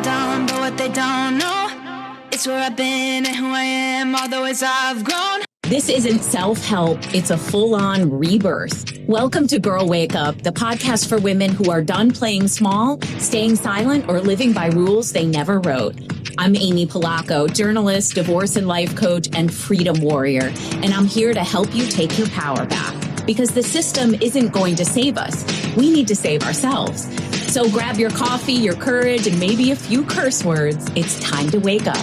down, but what they don't know, it's where I've been and who I am, all the ways I've grown. This isn't self-help, it's a full-on rebirth. Welcome to Girl Wake Up, the podcast for women who are done playing small, staying silent, or living by rules they never wrote. I'm Amy Polacco, journalist, divorce and life coach, and freedom warrior, and I'm here to help you take your power back. Because the system isn't going to save us. We need to save ourselves. So grab your coffee, your courage, and maybe a few curse words. It's time to wake up.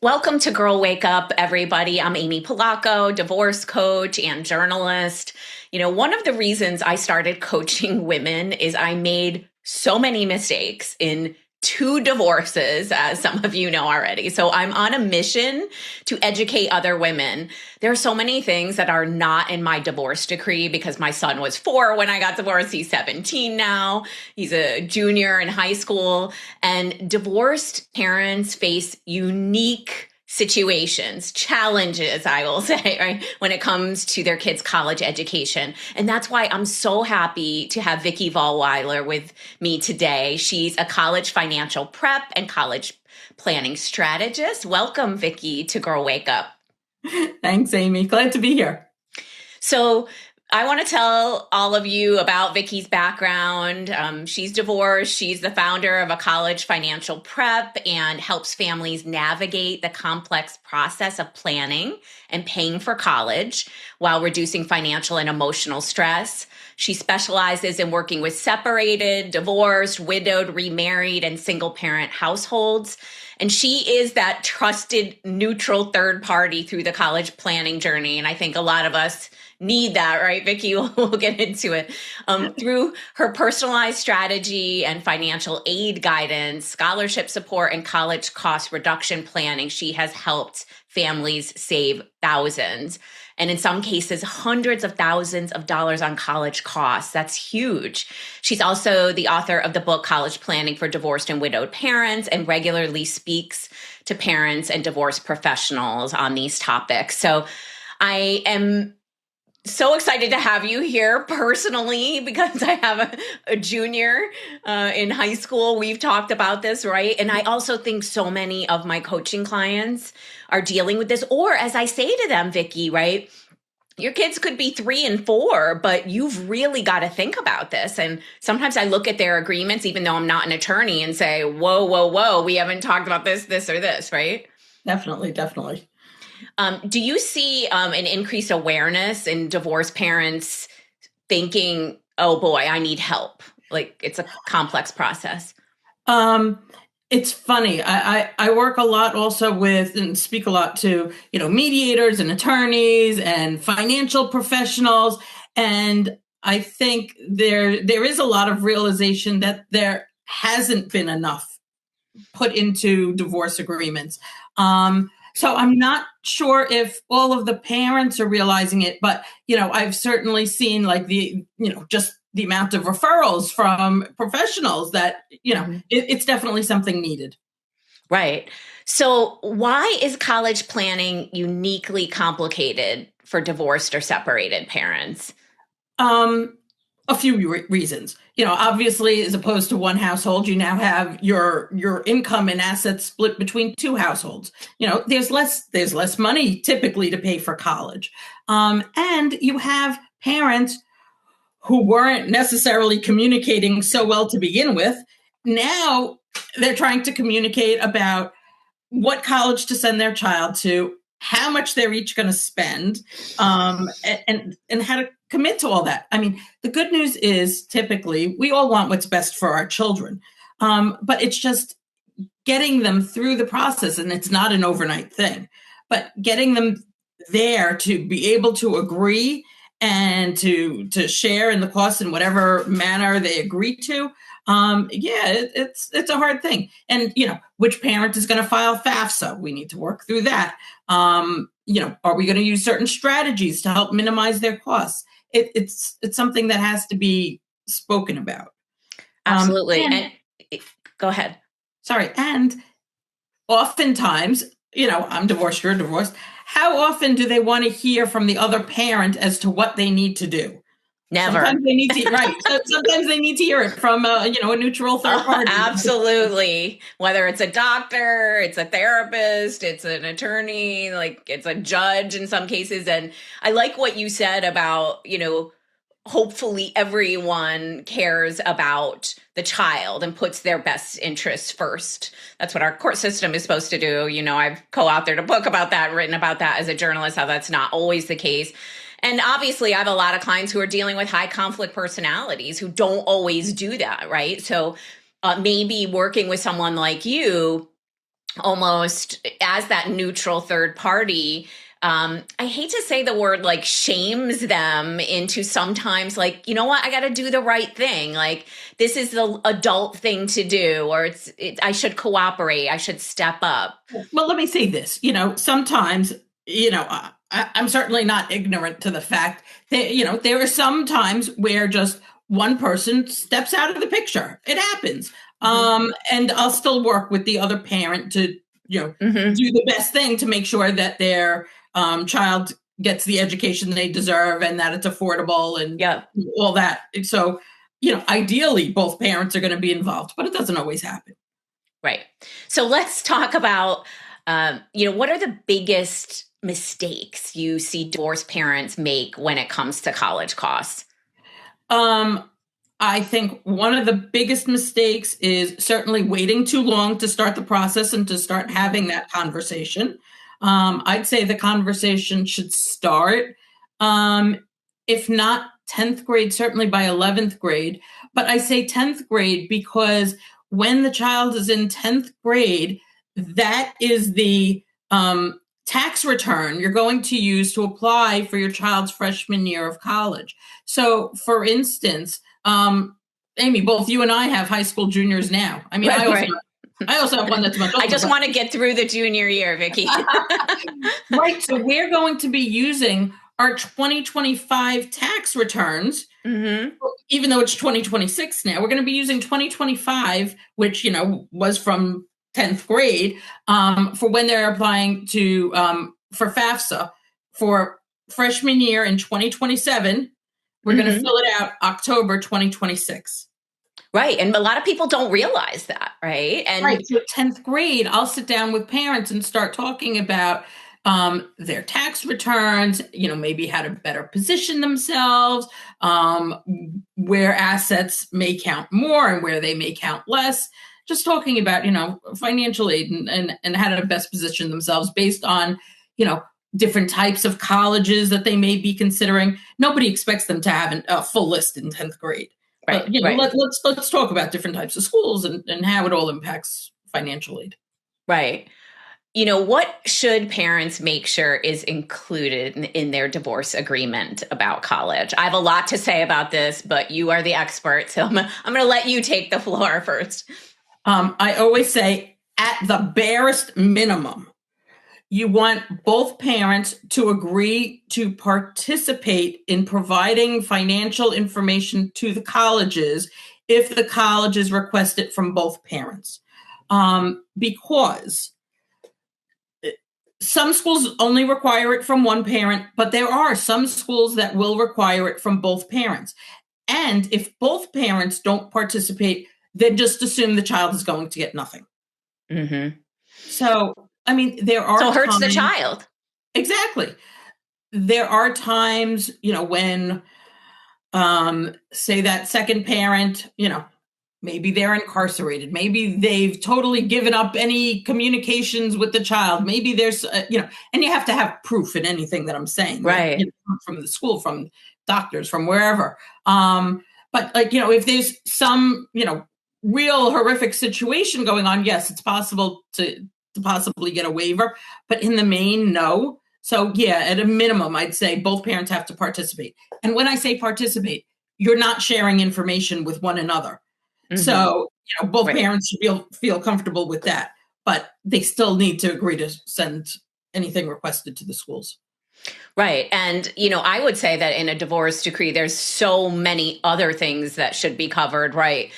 Welcome to Girl Wake Up, everybody. I'm Amy Polacco, divorce coach and journalist. You know, one of the reasons I started coaching women is I made so many mistakes in 2 divorces, as some of you know already. So I'm on a mission to educate other women. There are so many things that are not in my divorce decree because my son was 4 when I got divorced. He's 17 now. He's a junior in high school. And divorced parents face unique situations, challenges, I will say, right, when it comes to their kids' college education. And that's why I'm so happy to have Vicki Vollweiler with me today. She's a college financial prep and college planning strategist. Welcome, Vicki, to Girl Wake Up. Thanks, Amy. Glad to be here. So I want to tell all of you about Vicki's background. She's divorced. She's the founder of a college financial prep and helps families navigate the complex process of planning and paying for college while reducing financial and emotional stress. She specializes in working with separated, divorced, widowed, remarried, and single parent households. And she is that trusted, neutral third party through the college planning journey. And I think a lot of us need that, right, Vicki? We'll get into it. Through her personalized strategy and financial aid guidance, scholarship support, and college cost reduction planning, she has helped families save thousands, and in some cases, hundreds of thousands of dollars on college costs. That's huge. She's also the author of the book, College Planning for Divorced and Widowed Parents, and regularly speaks to parents and divorce professionals on these topics. So I am so excited to have you here personally because I have a junior in high school. We've talked about this, right? And I also think so many of my coaching clients are dealing with this. Or as I say to them, Vicki, right? Your kids could be 3 and 4, but you've really got to think about this. And sometimes I look at their agreements, even though I'm not an attorney, and say, whoa, we haven't talked about this, or this, right? Definitely. Do you see an increased awareness in divorced parents thinking, oh boy, I need help? Like it's a complex process. It's funny. I work a lot also with and speak a lot to, mediators and attorneys and financial professionals. And I think there is a lot of realization that there hasn't been enough put into divorce agreements. So I'm not sure if all of the parents are realizing it, but, I've certainly seen just the amount of referrals from professionals that, it's definitely something needed. Right. So why is college planning uniquely complicated for divorced or separated parents? A few reasons. Obviously, as opposed to one household, you now have your income and assets split between 2 households. There's less money typically to pay for college. And you have parents who weren't necessarily communicating so well to begin with. Now they're trying to communicate about what college to send their child to, how much they're each going to spend, and how to commit to all that. I mean, the good news is typically we all want what's best for our children, but it's just getting them through the process, and it's not an overnight thing, but getting them there to be able to agree and to share in the costs in whatever manner they agree to. It's a hard thing. And, which parent is going to file FAFSA? We need to work through that. Are we going to use certain strategies to help minimize their costs? It's something that has to be spoken about. Absolutely. And go ahead. Sorry. And oftentimes, I'm divorced, you're divorced. How often do they want to hear from the other parent as to what they need to do? Never. Sometimes they need to, right. Sometimes they need to hear it from a neutral third party. Absolutely. Whether it's a doctor, it's a therapist, it's an attorney, like it's a judge in some cases. And I like what you said about, hopefully everyone cares about the child and puts their best interests first. That's what our court system is supposed to do. I've co-authored a book about that, written about that as a journalist, how that's not always the case. And obviously, I have a lot of clients who are dealing with high conflict personalities who don't always do that, right? So maybe working with someone like you almost as that neutral third party, I hate to say the word like shames them into sometimes like, you know what, I got to do the right thing. Like this is the adult thing to do, or I should cooperate. I should step up. Well, let me say this, sometimes, I'm certainly not ignorant to the fact that, there are some times where just one person steps out of the picture. It happens. And I'll still work with the other parent to, do the best thing to make sure that their child gets the education they deserve and that it's affordable and all that. So, ideally both parents are going to be involved, but it doesn't always happen. Right. So let's talk about, what are the biggest mistakes you see divorced parents make when it comes to college costs? I think one of the biggest mistakes is certainly waiting too long to start the process and to start having that conversation. I'd say the conversation should start, if not 10th grade, certainly by 11th grade. But I say 10th grade because when the child is in 10th grade, that is the tax return you're going to use to apply for your child's freshman year of college. So, for instance, Amy, both you and I have high school juniors now. I mean, right. I also have one that's much older. I just want to get through the junior year, Vicki. Right. So we're going to be using our 2025 tax returns, even though it's 2026 now. We're going to be using 2025, which, was from 10th grade, for when they're applying to for FAFSA for freshman year in 2027. We're going to fill it out October 2026. Right. And a lot of people don't realize that, right? And right. So 10th grade, I'll sit down with parents and start talking about their tax returns, maybe how to better position themselves, where assets may count more and where they may count less. Just talking about, financial aid and how to best position themselves based on, different types of colleges that they may be considering. Nobody expects them to have a full list in 10th grade. Right. But, let's talk about different types of schools and how it all impacts financial aid. Right. What should parents make sure is included in their divorce agreement about college? I have a lot to say about this, but you are the expert, so I'm going to let you take the floor first. I always say, at the barest minimum, you want both parents to agree to participate in providing financial information to the colleges if the colleges request it from both parents. Because some schools only require it from one parent, but there are some schools that will require it from both parents. And if both parents don't participate, then just assume the child is going to get nothing. So, I mean, there are so it hurts the child. Exactly. There are times, when, say that second parent, maybe they're incarcerated. Maybe they've totally given up any communications with the child. Maybe there's, and you have to have proof in anything that I'm saying. Right. From the school, from doctors, from wherever. But if there's some, real horrific situation going on, yes, it's possible to possibly get a waiver, but in the main, no. So yeah, at a minimum, I'd say both parents have to participate. And when I say participate, you're not sharing information with one another. So, both parents should feel comfortable with that, but they still need to agree to send anything requested to the schools. Right. And, I would say that in a divorce decree, there's so many other things that should be covered, right?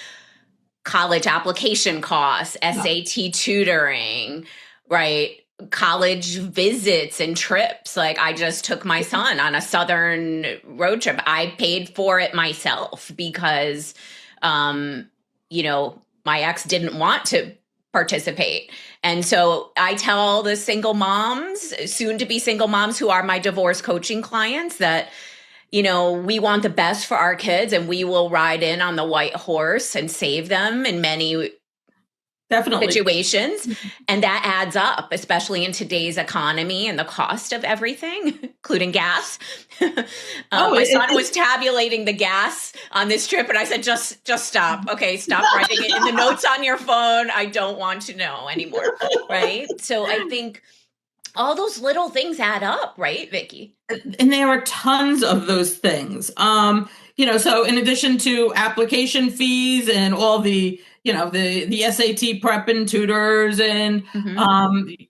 College application costs, SAT tutoring, right? college visits and trips. Like I just took my son on a Southern road trip. I paid for it myself because, you know, my ex didn't want to participate. And so I tell the single moms, soon to be single moms who are my divorce coaching clients that, you know, we want the best for our kids and we will ride in on the white horse and save them in many situations. And that adds up, especially in today's economy and the cost of everything, including gas. My son was tabulating the gas on this trip and I said, just stop. Okay, stop writing it in the notes on your phone. I don't want to know anymore. Right. So I think all those little things add up, right, Vicki? And there are tons of those things. You know, so in addition to application fees and all the, you know, the SAT prep and tutors and,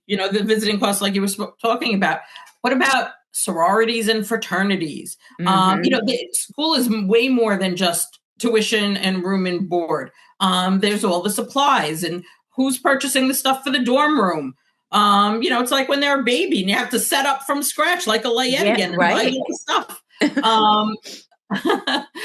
you know, the visiting costs like you were talking about, what about sororities and fraternities? You know, school is way more than just tuition and room and board. There's all the supplies and who's purchasing the stuff for the dorm room. You know, it's like when they're a baby and you have to set up from scratch like a layette again and buy all the stuff.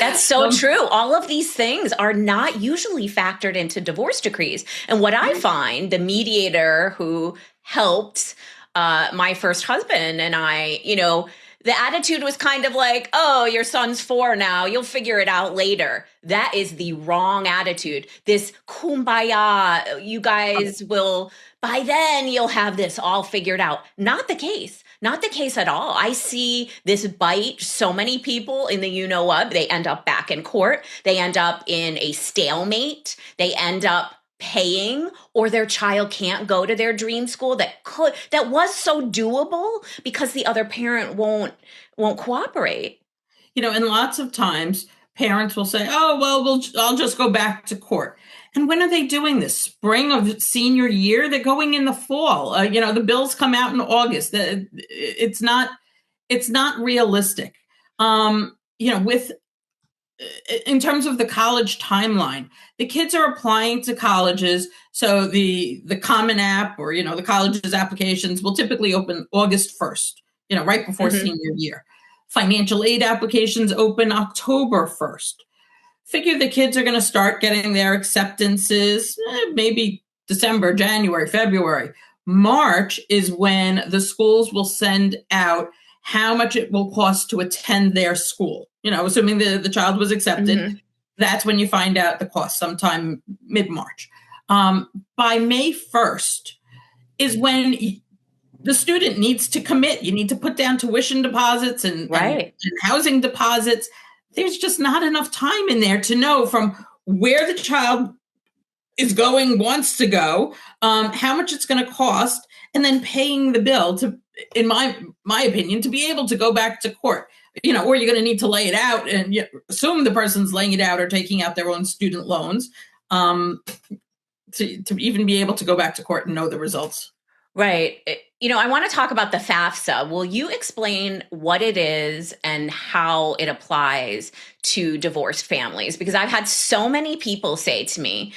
That's so true. All of these things are not usually factored into divorce decrees. And what I find, the mediator who helped my first husband and I, you know, the attitude was kind of like, oh, your son's 4 now. You'll figure it out later. That is the wrong attitude. This kumbaya, you guys will, by then you'll have this all figured out. Not the case. Not the case at all. I see this bite so many people in the you-know-what. They end up back in court. They end up in a stalemate. They end up paying, or their child can't go to their dream school that was so doable because the other parent won't cooperate. You know, and lots of times parents will say, oh, well, I'll just go back to court. And when are they doing this? Spring of senior year? They're going in the fall. You know, the bills come out in August. It's not realistic. You know, in terms of the college timeline, the kids are applying to colleges. So the Common App or, you know, the college's applications will typically open August 1st, you know, right before senior year. Financial aid applications open October 1st. Figure the kids are going to start getting their acceptances maybe December, January, February. March is when the schools will send out how much it will cost to attend their school. You know, assuming the child was accepted, that's when you find out the cost, sometime mid-March. By May 1st is when the student needs to commit. You need to put down tuition deposits and housing deposits. There's just not enough time in there to know from where the child is going, wants to go, how much it's going to cost, and then paying the bill to, in my opinion, to be able to go back to court. You know, or you're going to need to lay it out and assume the person's laying it out or taking out their own student loans to even be able to go back to court and know the results. Right. You know, I want to talk about the FAFSA. Will you explain what it is and how it applies to divorced families? Because I've had so many people say to me,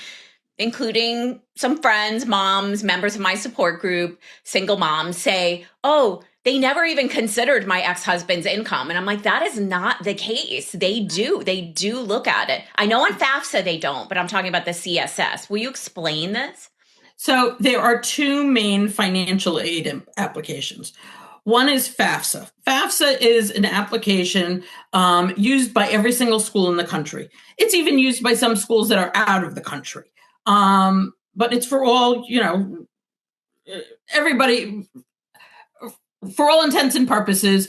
including some friends, moms, members of my support group, single moms, say, oh, they never even considered my ex-husband's income. And I'm like, that is not the case. They do look at it. I know on FAFSA they don't, but I'm talking about the CSS. Will you explain this? So there are 2 main financial aid applications. One is FAFSA. FAFSA is an application used by every single school in the country. It's even used by some schools that are out of the country. But it's for all, you know, everybody, for all intents and purposes,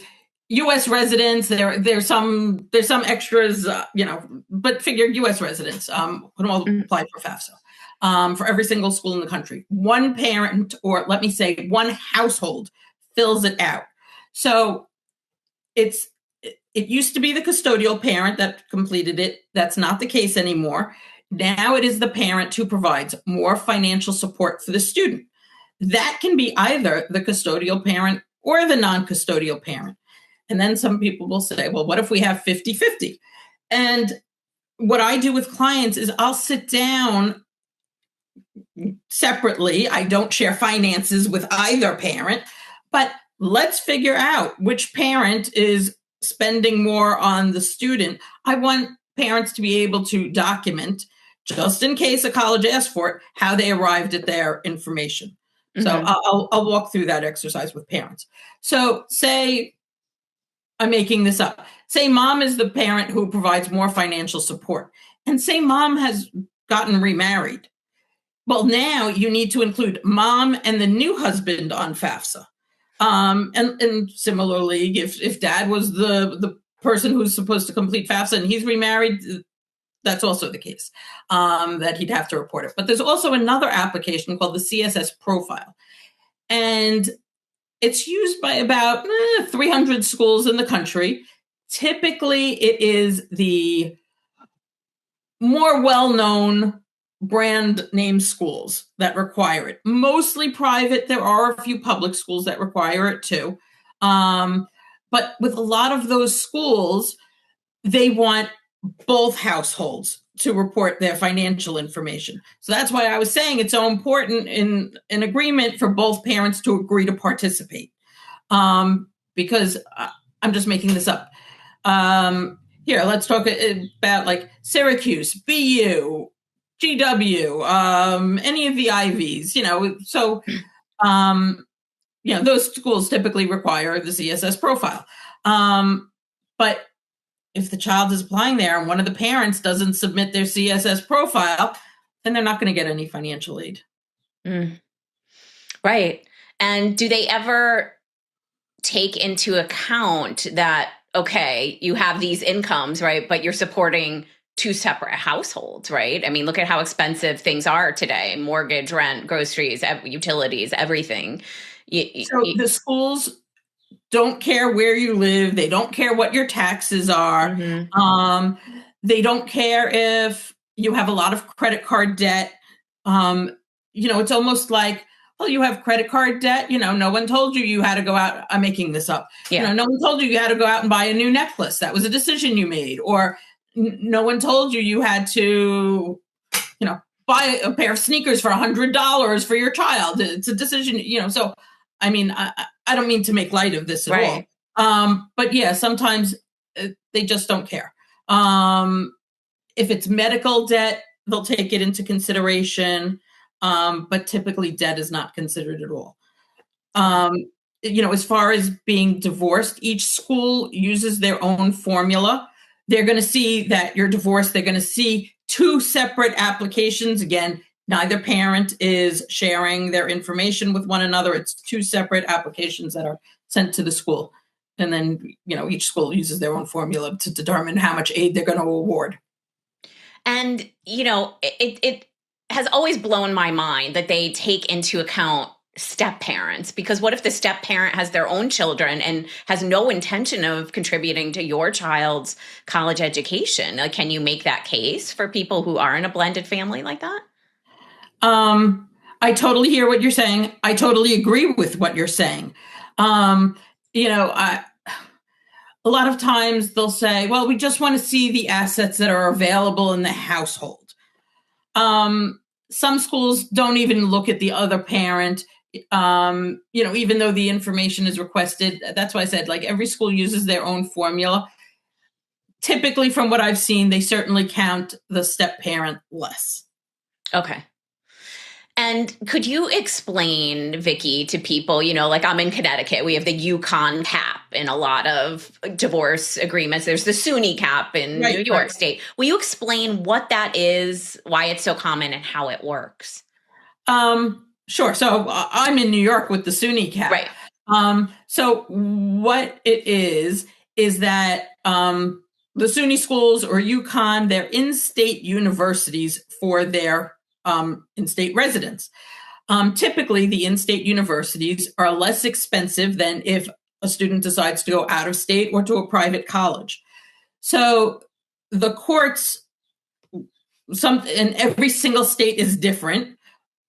U.S. residents. There's some extras, you know, but figure U.S. residents can all apply for FAFSA for every single school in the country. One parent, or let me say, one household fills it out. So it used to be the custodial parent that completed it. That's not the case anymore. Now it is the parent who provides more financial support for the student. That can be either the custodial parent or the non-custodial parent. And then some people will say, well, what if we have 50-50? And what I do with clients is I'll sit down separately. I don't share finances with either parent, but let's figure out which parent is spending more on the student. I want parents to be able to document, just in case a college asks for it, how they arrived at their information. So I'll walk through that exercise with parents. So say, I'm making this up, say mom is the parent who provides more financial support, and say mom has gotten remarried. Well, now you need to include mom and the new husband on FAFSA. And similarly, if dad was the person who's supposed to complete FAFSA and he's remarried, that's also the case, that he'd have to report it. But there's also another application called the CSS profile. And it's used by about 300 schools in the country. Typically, it is the more well-known brand name schools that require it. Mostly private. There are a few public schools that require it too. But with a lot of those schools, they want both households to report their financial information. So that's why I was saying it's so important in an agreement for both parents to agree to participate. Because I'm just making this up. Here, let's talk about like Syracuse, BU, GW, any of the Ivies, so, those schools typically require the CSS profile. But if the child is applying there and one of the parents doesn't submit their CSS profile, then they're not going to get any financial aid. Right. And do they ever take into account that, okay, you have these incomes, right, but you're supporting two separate households, right? I mean, look at how expensive things are today: mortgage, rent, groceries, utilities, everything. So the schools don't care where you live. They don't care what your taxes are. They don't care if you have a lot of credit card debt. It's almost like, well, you have credit card debt. No one told you had to go out. I'm making this up. Yeah. No one told you had to go out and buy a new necklace. That was a decision you made. Or no one told you had to, buy a pair of sneakers for $100 for your child. It's a decision, So, I mean, I don't mean to make light of this at all. But yeah, sometimes they just don't care. If it's medical debt, they'll take it into consideration. But typically debt is not considered at all. As far as being divorced, each school uses their own formula. They're going to see that you're divorced. They're going to see two separate applications. Again, neither parent is sharing their information with one another. It's two separate applications that are sent to the school. And then, each school uses their own formula to determine how much aid they're going to award. And, it has always blown my mind that they take into account step parents, because what if the step parent has their own children and has no intention of contributing to your child's college education? Like, can you make that case for people who are in a blended family like that? I totally hear what you're saying. I totally agree with what you're saying. A lot of times they'll say, well, we just want to see the assets that are available in the household. Some schools don't even look at the other parent, even though the information is requested. That's why I said, like, every school uses their own formula. Typically, from what I've seen, they certainly count the step parent less. Okay. And could you explain, Vicki, to people, like I'm in Connecticut, we have the Yukon cap in a lot of divorce agreements. There's the SUNY cap in New York State. Will you explain what that is, why it's so common, and how it works? Sure. So I'm in New York with the SUNY cap. Right. So what it is that the SUNY schools or Yukon, they're in-state universities for their in-state residents. Typically, the in-state universities are less expensive than if a student decides to go out of state or to a private college. So the courts, and every single state is different,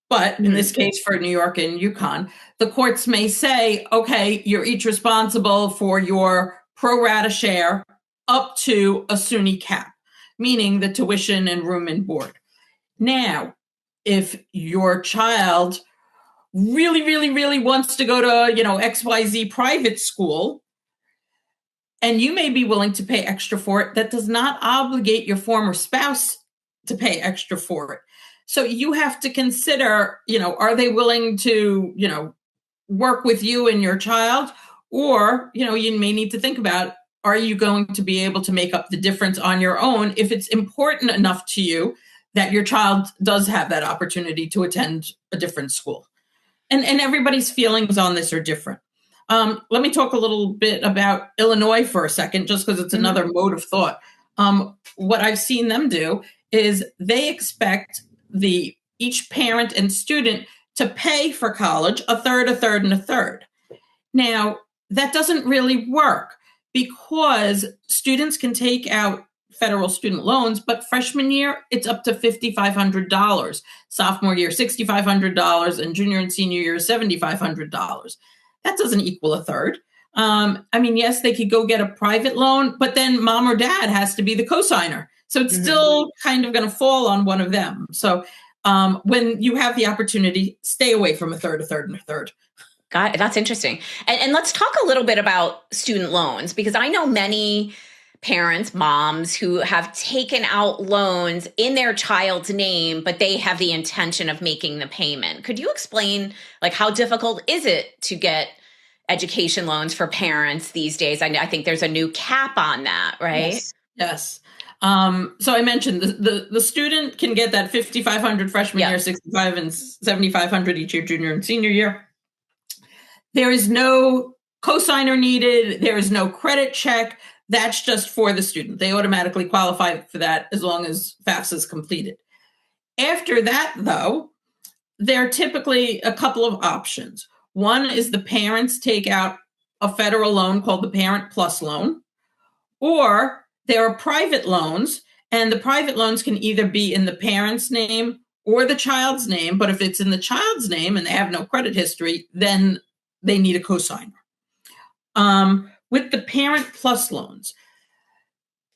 but in this case for New York and Yukon, the courts may say, okay, you're each responsible for your pro rata share up to a SUNY cap, meaning the tuition and room and board. Now, if your child really, really, really wants to go to, XYZ private school, and you may be willing to pay extra for it, that does not obligate your former spouse to pay extra for it. So you have to consider, are they willing to, work with you and your child? Or, you may need to think about, are you going to be able to make up the difference on your own if it's important enough to you that your child does have that opportunity to attend a different school? And everybody's feelings on this are different. Let me talk a little bit about Illinois for a second, just because it's another mode of thought. What I've seen them do is they expect each parent and student to pay for college a third, and a third. Now, that doesn't really work because students can take out federal student loans, but freshman year, it's up to $5,500. Sophomore year, $6,500, and junior and senior year, $7,500. That doesn't equal a third. Yes, they could go get a private loan, but then mom or dad has to be the cosigner. So it's still kind of going to fall on one of them. So when you have the opportunity, stay away from a third, and a third. Got it. That's interesting. And let's talk a little bit about student loans, because I know many parents, moms, who have taken out loans in their child's name, but they have the intention of making the payment. Could you explain, how difficult is it to get education loans for parents these days? I think there's a new cap on that, right? Yes. So I mentioned the student can get that $5,500 freshman year, $6,500 and $7,500 each year, junior and senior year. There is no cosigner needed. There is no credit check. That's just for the student. They automatically qualify for that as long as FAFSA is completed. After that, though, there are typically a couple of options. One is the parents take out a federal loan called the Parent Plus loan, or there are private loans, and the private loans can either be in the parent's name or the child's name. But if it's in the child's name and they have no credit history, then they need a cosigner. With the Parent Plus loans,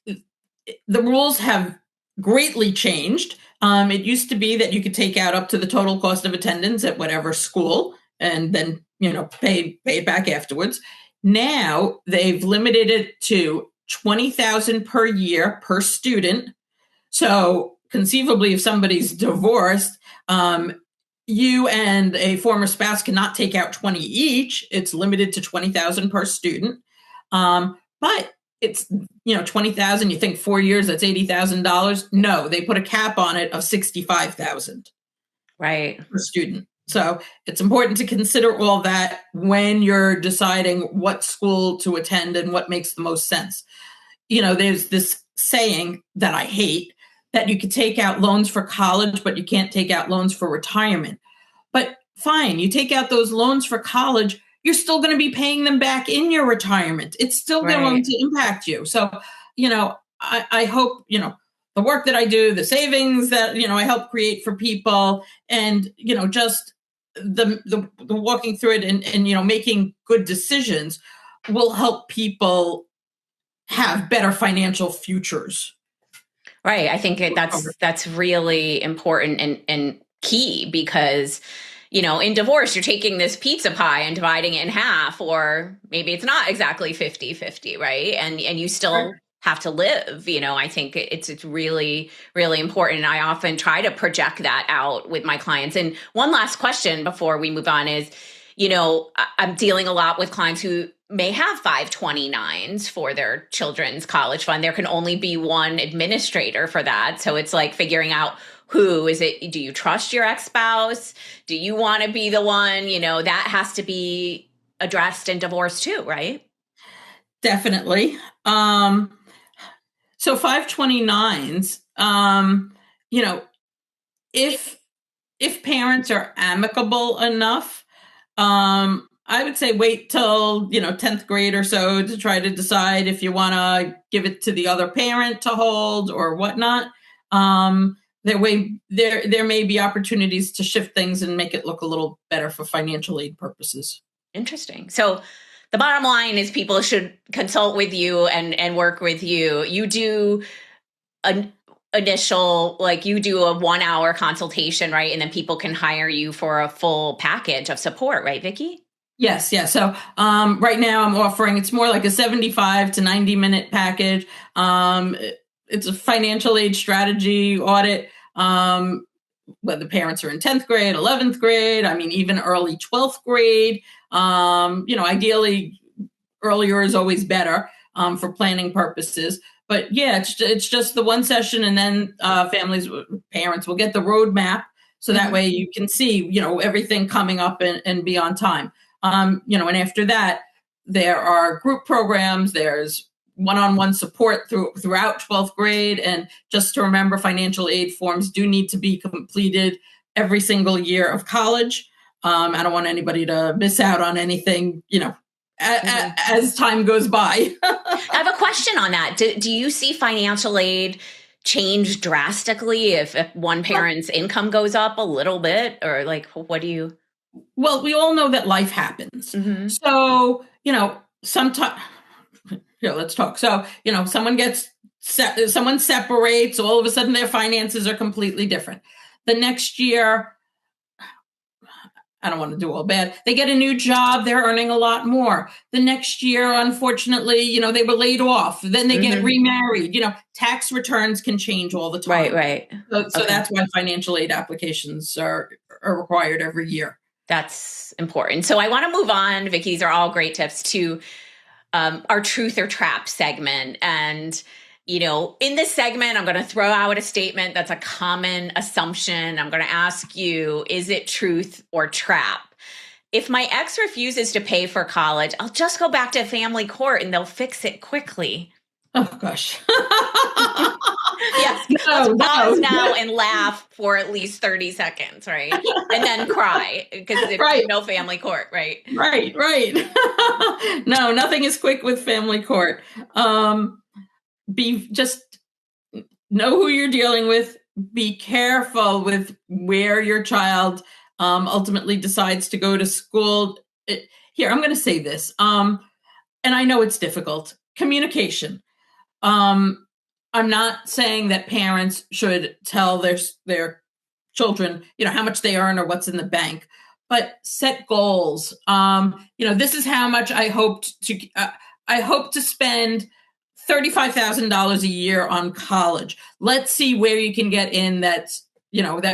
the rules have greatly changed. It used to be that you could take out up to the total cost of attendance at whatever school and then, pay it back afterwards. Now they've limited it to $20,000 per year per student. So conceivably, if somebody's divorced, you and a former spouse cannot take out 20 each. It's limited to $20,000 per student. But it's, 20,000, you think 4 years, that's $80,000. No, they put a cap on it of 65,000. Right. Per student. So it's important to consider all that when you're deciding what school to attend and what makes the most sense. There's this saying that I hate, that you could take out loans for college, but you can't take out loans for retirement. But fine, you take out those loans for college, you're still going to be paying them back in your retirement. It's still going to impact you. So, I hope, the work that I do, the savings that, I help create for people, and, just the walking through it and making good decisions will help people have better financial futures. Right. I think that's really important and key, because, in divorce, you're taking this pizza pie and dividing it in half, or maybe it's not exactly 50-50, right? And you still have to live. I think it's really, really important. And I often try to project that out with my clients. And one last question before we move on is, I'm dealing a lot with clients who may have 529s for their children's college fund. There can only be one administrator for that. So it's like figuring out, who is it? Do you trust your ex-spouse? Do you want to be the one? That has to be addressed in divorce too, right? Definitely. So 529s, if parents are amicable enough, I would say wait till, 10th grade or so to try to decide if you want to give it to the other parent to hold or whatnot. There may be opportunities to shift things and make it look a little better for financial aid purposes. Interesting. So the bottom line is people should consult with you and work with you. You do initial, like you do a 1 hour consultation, right? And then people can hire you for a full package of support, right, Vicki? Yes, yes. So right now I'm offering, it's more like a 75 to 90-minute package. It's a financial aid strategy audit, whether parents are in 10th grade, 11th grade, I mean, even early 12th grade. Ideally, earlier is always better for planning purposes. But yeah, it's just the one session, and then parents will get the roadmap, so that way you can see, everything coming up and be on time. And after that, there are group programs. There's one-on-one support throughout 12th grade. And just to remember, financial aid forms do need to be completed every single year of college. I don't want anybody to miss out on anything, as time goes by. I have a question on that. Do you see financial aid change drastically if one parent's income goes up a little bit, or like, what do you? Well, we all know that life happens. So, sometimes, let's talk. So, someone separates, all of a sudden their finances are completely different. The next year, I don't want to do all bad. They get a new job. They're earning a lot more. The next year, unfortunately, they were laid off. Then they get remarried. Tax returns can change all the time. Right. So that's why financial aid applications are required every year. That's important. So I want to move on, Vicki. These are all great tips to our truth or trap segment. And in this segment, I'm going to throw out a statement that's a common assumption. I'm going to ask you, is it truth or trap? If my ex refuses to pay for college, I'll just go back to family court and they'll fix it quickly. Oh, gosh. Yes. Let's pause now and laugh for at least 30 seconds, right? And then cry because there's no family court, right? Right. No, nothing is quick with family court. Just know who you're dealing with. Be careful with where your child ultimately decides to go to school. Here, I'm going to say this, and I know it's difficult. Communication. I'm not saying that parents should tell their children, how much they earn or what's in the bank, but set goals. This is how much I hope to spend $35,000 a year on college. Let's see where you can get in that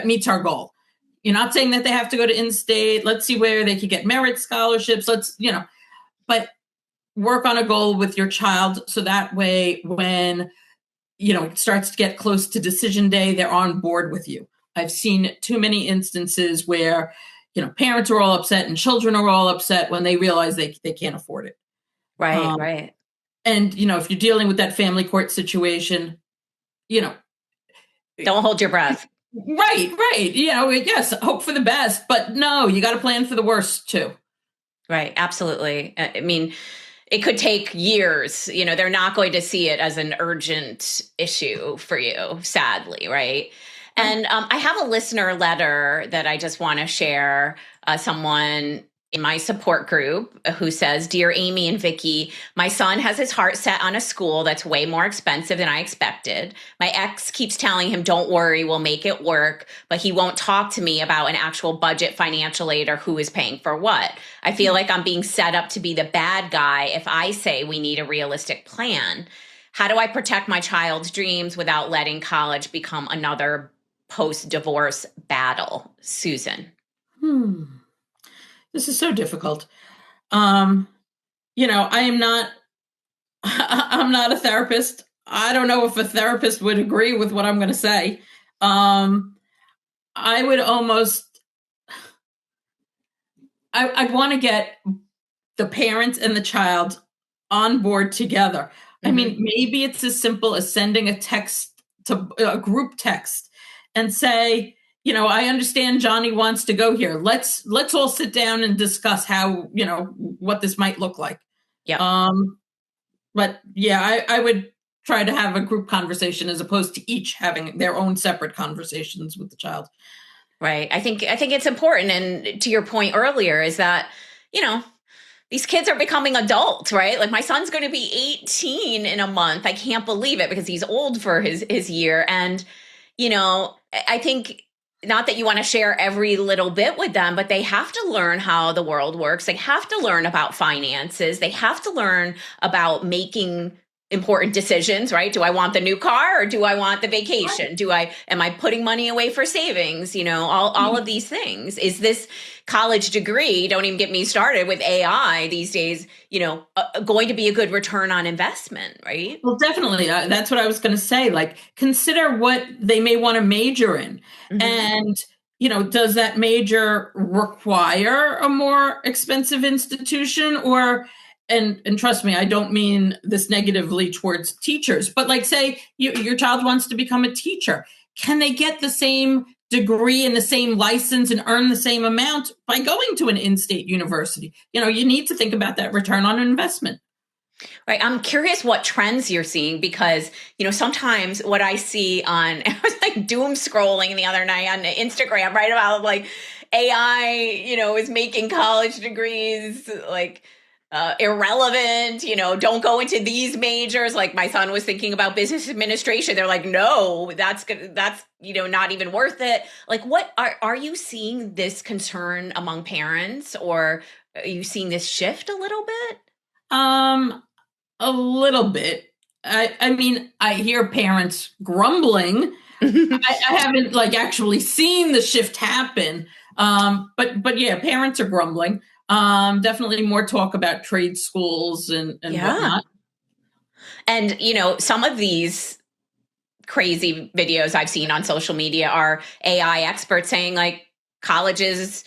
meets our goal. You're not saying that they have to go to in-state. Let's see where they could get merit scholarships. But work on a goal with your child so that way when, it starts to get close to decision day, they're on board with you. I've seen too many instances where, parents are all upset and children are all upset when they realize they can't afford it. Right. And, if you're dealing with that family court situation, don't hold your breath. Right. Yes, hope for the best, but no, you got to plan for the worst too. Right. Absolutely. I mean, it could take years. They're not going to see it as an urgent issue for you, sadly. Right. And I have a listener letter that I just want to share. Someone in my support group who says, "Dear Amy and Vicki, my son has his heart set on a school that's way more expensive than I expected. My ex keeps telling him, don't worry, we'll make it work, but he won't talk to me about an actual budget, financial aid, or who is paying for what. I feel like I'm being set up to be the bad guy if I say we need a realistic plan. How do I protect my child's dreams without letting college become another post-divorce battle?" Susan. This is so difficult. I'm not a therapist. I don't know if a therapist would agree with what I'm going to say. I would I'd want to get the parents and the child on board together. I mean, maybe it's as simple as sending a text to a group text and say, I understand Johnny wants to go here. Let's all sit down and discuss how, what this might look like. Yeah. But yeah, I would try to have a group conversation as opposed to each having their own separate conversations with the child. Right. I think it's important. And to your point earlier is that, these kids are becoming adults, right? Like my son's going to be 18 in a month. I can't believe it because he's old for his year. And, I think not that you want to share every little bit with them, but they have to learn how the world works. They have to learn about finances. They have to learn about making important decisions, right? Do I want the new car or do I want the vacation? Am I putting money away for savings? All of these things. Is this college degree, don't even get me started with AI these days, going to be a good return on investment, right? Well, definitely. That's what I was going to say. Like, consider what they may want to major in. Mm-hmm. And, does that major require a more expensive institution or, and trust me, I don't mean this negatively towards teachers, but like say your child wants to become a teacher. Can they get the same degree and the same license and earn the same amount by going to an in-state university? You need to think about that return on investment. Right. I'm curious what trends you're seeing because, sometimes what I see I was like doom scrolling the other night on Instagram, right, about like AI, is making college degrees like irrelevant, don't go into these majors. Like my son was thinking about business administration. They're like, no, that's good. That's, not even worth it. Like what are you seeing this concern among parents or are you seeing this shift a little bit? A little bit. I mean, I hear parents grumbling. I haven't actually seen the shift happen. But yeah, parents are grumbling. Definitely more talk about trade schools and whatnot. And, some of these crazy videos I've seen on social media are AI experts saying like colleges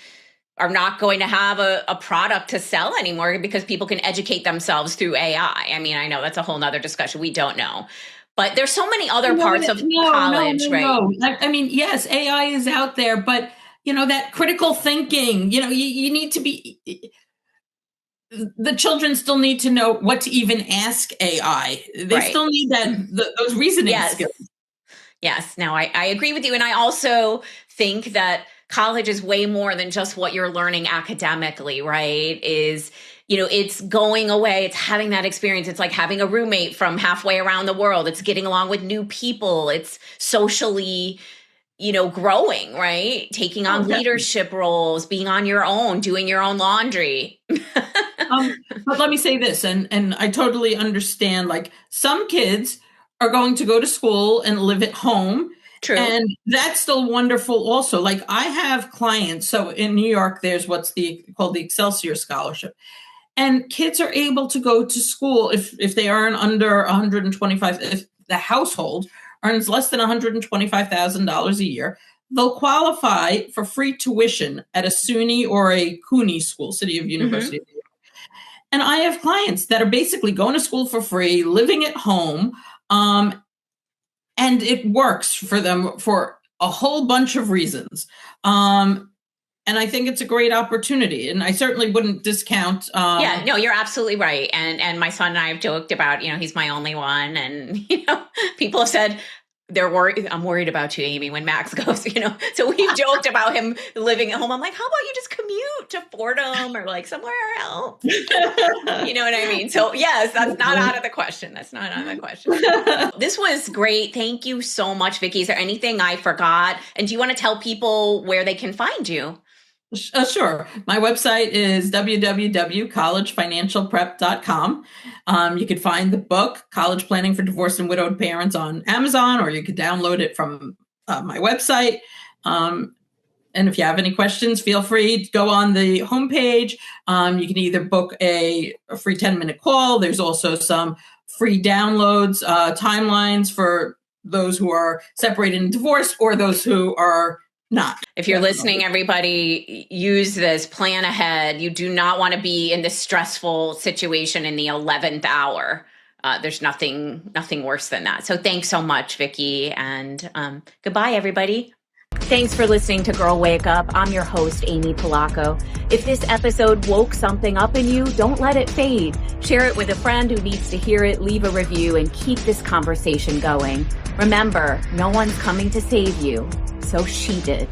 are not going to have a product to sell anymore because people can educate themselves through AI. I mean, I know that's a whole nother discussion. We don't know. But there's so many other parts of college, right? No. I mean, yes, AI is out there, but that critical thinking, you need to be, the children still need to know what to even ask AI. They still need those reasoning skills. Yes. Now I agree with you. And I also think that college is way more than just what you're learning academically, right? It's going away. It's having that experience. It's like having a roommate from halfway around the world. It's getting along with new people. It's socially growing, right? Taking on leadership roles, being on your own, doing your own laundry. But let me say this, and I totally understand, like some kids are going to go to school and live at home. True. And that's still wonderful also. Like I have clients. So in New York, there's what's called the Excelsior Scholarship. And kids are able to go to school if they earn under 125, if the household earns less than $125,000 a year, they'll qualify for free tuition at a SUNY or a CUNY school, City of University. Mm-hmm. And I have clients that are basically going to school for free, living at home, and it works for them for a whole bunch of reasons. And I think it's a great opportunity. And I certainly wouldn't discount. Yeah, no, you're absolutely right. And my son and I have joked about, he's my only one. And, people have said they're worried. I'm worried about you, Amy, when Max goes, So we've joked about him living at home. I'm like, how about you just commute to Fordham or like somewhere else? You know what I mean? So yes, that's not out of the question. That's not out of the question. This was great. Thank you so much, Vicki. Is there anything I forgot? And do you want to tell people where they can find you? Sure. My website is www.collegefinancialprep.com. You could find the book, College Planning for Divorced and Widowed Parents, on Amazon, or you could download it from my website. And if you have any questions, feel free to go on the homepage. You can either book a free 10-minute call. There's also some free downloads, timelines for those who are separated and divorced or those who are not. If you're listening, everybody, use this, plan ahead. You do not want to be in this stressful situation in the 11th hour. There's nothing worse than that. So thanks so much, Vicki, and goodbye, everybody. Thanks for listening to Girl Wake Up. I'm your host, Amy Polacco. If this episode woke something up in you, don't let it fade. Share it with a friend who needs to hear it, leave a review, and keep this conversation going. Remember, no one's coming to save you, so she did.